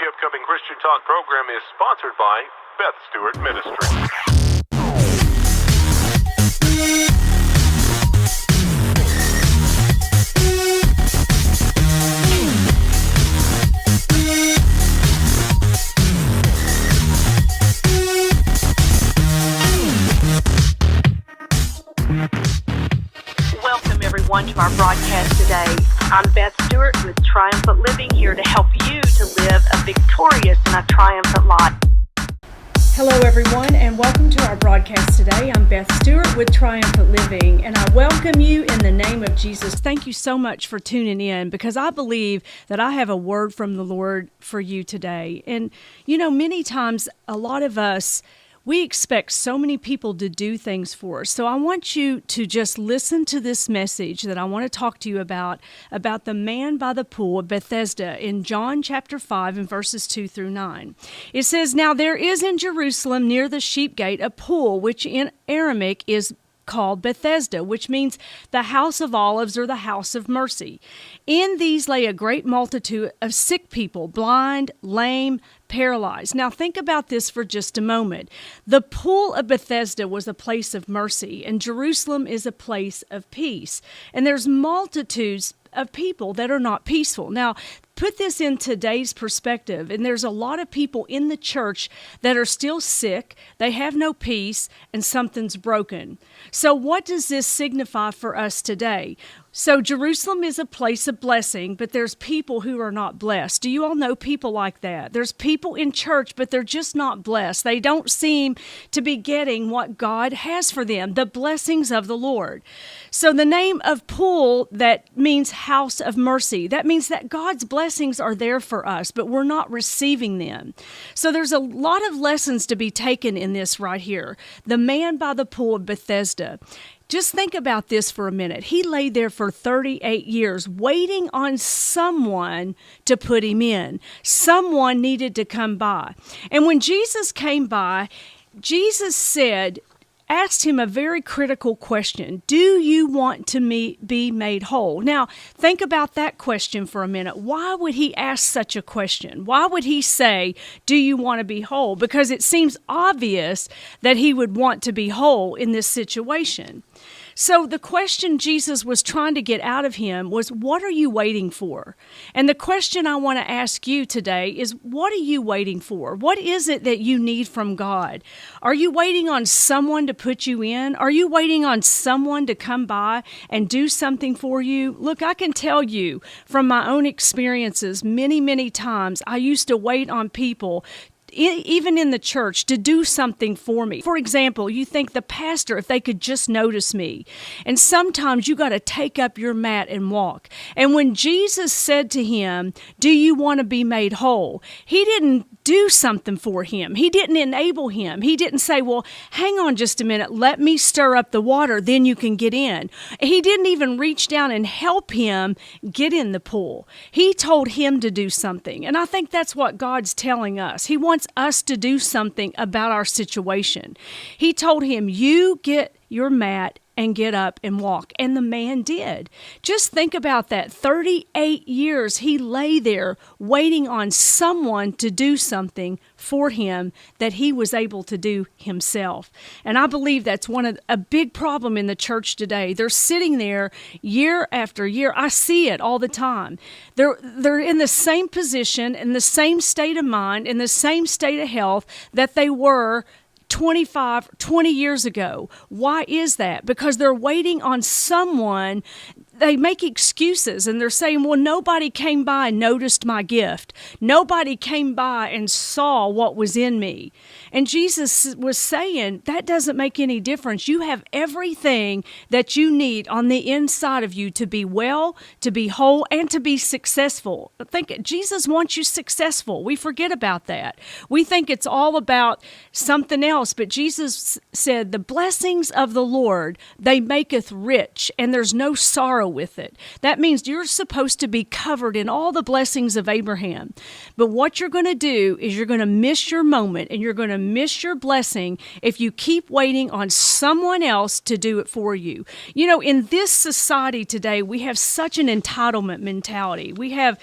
The upcoming Christian Talk program is sponsored by Beth Stewart Ministries. Welcome everyone to our broadcast today. I'm Beth Stewart with Triumphant Living, here to help you to live a victorious and a triumphant life. Hello everyone, and welcome to our broadcast today. I'm Beth Stewart with Triumphant Living, and I welcome you in the name of Jesus. Thank you so much for tuning in, because I believe that I have a word from the Lord for you today. And you know, many times a lot of us, we expect so many people to do things for us. So I want you to just listen to this message that I want to talk to you about the man by the pool of Bethesda in John chapter 5 and verses 2 through 9. It says, "Now there is in Jerusalem near the sheep gate a pool, which in Aramaic is called Bethesda, which means the house of olives or the house of mercy. In these lay a great multitude of sick people, blind, lame, paralyzed." Now think about this for just a moment. The pool of Bethesda was a place of mercy, and Jerusalem is a place of peace. And there's multitudes of people that are not peaceful. Now, put this in today's perspective, and there's a lot of people in the church that are still sick, they have no peace, and something's broken. So what does this signify for us today? So Jerusalem is a place of blessing, but there's people who are not blessed. Do you all know people like that? There's people in church, but they're just not blessed. They don't seem to be getting what God has for them, the blessings of the Lord. So the name of pool, that means house of mercy. That means that God's blessings are there for us, but we're not receiving them. So there's a lot of lessons to be taken in this right here. The man by the pool of Bethesda. Just think about this for a minute. He lay there for 38 years waiting on someone to put him in. Someone needed to come by. And when Jesus came by, Jesus asked him a very critical question. Do you want to be made whole? Now, think about that question for a minute. Why would he ask such a question? Why would he say, do you want to be whole? Because it seems obvious that he would want to be whole in this situation. So the question Jesus was trying to get out of him was, what are you waiting for? And the question I want to ask you today is, what are you waiting for? What is it that you need from God? Are you waiting on someone to put you in? Are you waiting on someone to come by and do something for you? Look, I can tell you from my own experiences, many, many times I used to wait on people, even in the church, to do something for me. For example, you think the pastor, if they could just notice me. And sometimes you got to take up your mat and walk. And when Jesus said to him, do you want to be made whole? He didn't do something for him. He didn't enable him. He didn't say, well, hang on just a minute, let me stir up the water, then you can get in. He didn't even reach down and help him get in the pool. He told him to do something. And I think that's what God's telling us. He wants us to do something about our situation. He told him, you get your mat and get up and walk. And the man did. Just think about that. 38 years he lay there waiting on someone to do something for him that he was able to do himself. And I believe that's a big problem in the church today. They're sitting there year after year. I see it all the time. They're in the same position, in the same state of mind, in the same state of health that they were 20 years ago. Why is that? Because they're waiting on someone. They make excuses and they're saying, well, nobody came by and noticed my gift. Nobody came by and saw what was in me. And Jesus was saying, that doesn't make any difference. You have everything that you need on the inside of you to be well, to be whole, and to be successful. I think Jesus wants you successful. We forget about that. We think it's all about something else, but Jesus said, the blessings of the Lord, they maketh rich, and there's no sorrow with it. That means you're supposed to be covered in all the blessings of Abraham. But what you're going to do is you're going to miss your moment and you're going to miss your blessing if you keep waiting on someone else to do it for you. You know, in this society today, we have such an entitlement mentality. We have,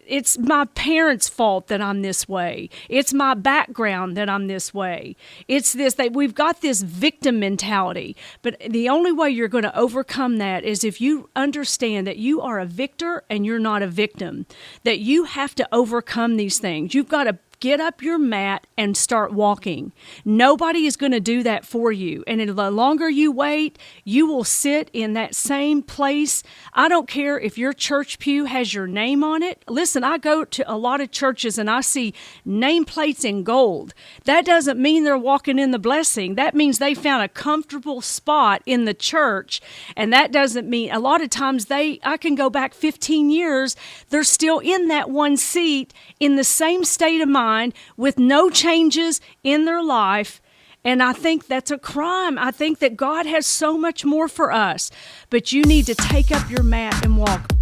it's my parents' fault that I'm this way. It's my background that I'm this way. It's this, that we've got this victim mentality. But the only way you're going to overcome that is if you understand that you are a victor and you're not a victim, that you have to overcome these things. You've got to get up your mat and start walking. Nobody is going to do that for you. And the longer you wait, you will sit in that same place. I don't care if your church pew has your name on it. Listen, I go to a lot of churches and I see nameplates in gold. That doesn't mean they're walking in the blessing. That means they found a comfortable spot in the church. And that doesn't mean, a lot of times I can go back 15 years, they're still in that one seat in the same state of mind, with no changes in their life. And I think that's a crime. I think that God has so much more for us. But you need to take up your mat and walk.